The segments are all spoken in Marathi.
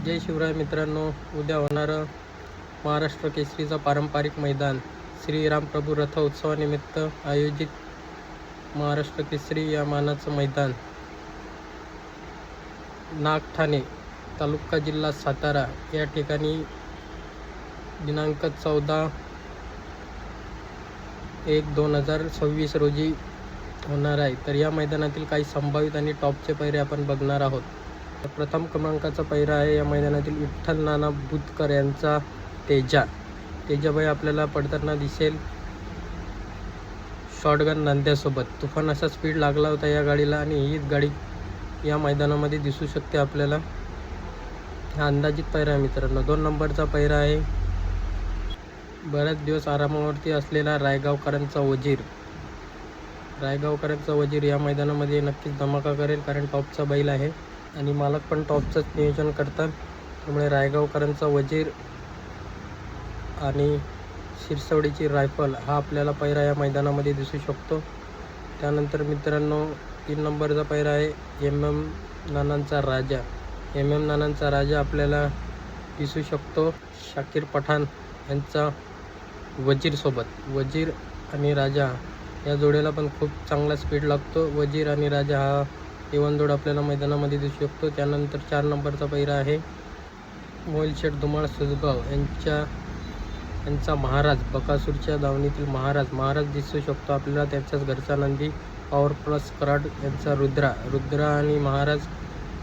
जय शिवराय मित्रांनो, उद्या होणारं महाराष्ट्र केसरीचं पारंपरिक मैदान श्रीराम प्रभू रथ उत्सवानिमित्त आयोजित महाराष्ट्र केसरी या मानाचं मैदान नागठाणे तालुका जिल्हा सातारा या ठिकाणी दिनांक 14/1/2026 रोजी होणार आहे। तर या मैदानातील काही संभावित आणि टॉपचे पैरे आपण बघणार आहोत। प्रथम क्रमांकाचा पैरा आहे या मैदानातील विठ्ठल नाना बुतकर यांचा तेजाबाई आपल्याला पडताना दिसेल शॉटगन नांद्यासोबत। तुफान असा स्पीड लागला होता या गाडीला आणि ही गाडी या मैदानामध्ये दिसू शकते आपल्याला। हा अंदाजित पैरा आहे मित्रांनो। 2 नंबरचा पैरा आहे बऱ्याच दिवस आरामावरती असलेला रायगावकरांचा वजीर या मैदानामध्ये नक्कीच धमाका करेल, कारण टॉपचा बैल आहे आणि मालक पण टॉपचंच नियोजन करतात। त्यामुळे रायगावकरांचा वजीर आणि शिरसवडीची रायफल हा आपल्याला पैरा या मैदानामध्ये दिसू शकतो। त्यानंतर मित्रांनो 3 नंबरचा पैरा आहे एम एम नानांचा राजा आपल्याला दिसू शकतो शाकीर पठाण यांचा वजीर आणि राजा या जोड्याला पण खूप चांगला स्पीड लागतो। वजीर आणि राजा हा इवन जोड आपल्याला मैदानामध्ये दिसू शकतो। त्यानंतर 4 नंबरचा पैरा आहे मोहिल शेठ धुमाळ सुजगाव यांचा महाराज, बकासूरच्या दावणीतील महाराज दिसू शकतो आपल्याला। त्यांच्याच घरचा नंदी पॉवर प्लस कराड यांचा रुद्रा आणि महाराज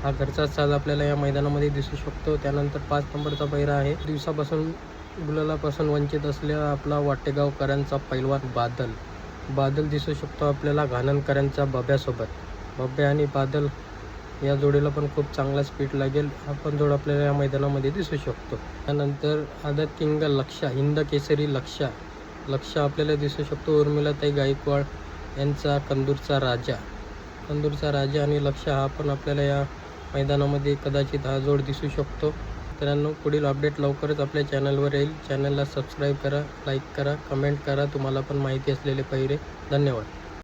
हा घरचा साज आपल्याला या मैदानामध्ये दिसू शकतो। त्यानंतर 5 नंबरचा पैरा आहे दिवसापासून गुलालापासून वंचित असलेला आपला वाटेगावकरांचा पैलवान बादल दिसू शकतो आपल्याला घाणनकरांच्या बब्या आणि बादल या जोडीला पण खूप चांगला स्पीड लागेल। हा पण जोड आपल्याला या मैदानामध्ये दिसू शकतो। त्यानंतर आदत किंग हिंद केसरी लक्ष आपल्याला दिसू शकतो। उर्मिलाताई गायकवाड यांचा कंदूरचा राजा आणि लक्ष हा पण आपल्याला या मैदानामध्ये कदाचित हा जोड दिसू शकतो। मित्रांनो, पुढील अपडेट लवकरच आपल्या चॅनलवर येईल। चॅनलला सबस्क्राईब करा, लाईक करा, कमेंट करा। तुम्हाला पण माहिती असलेले पैरे। धन्यवाद।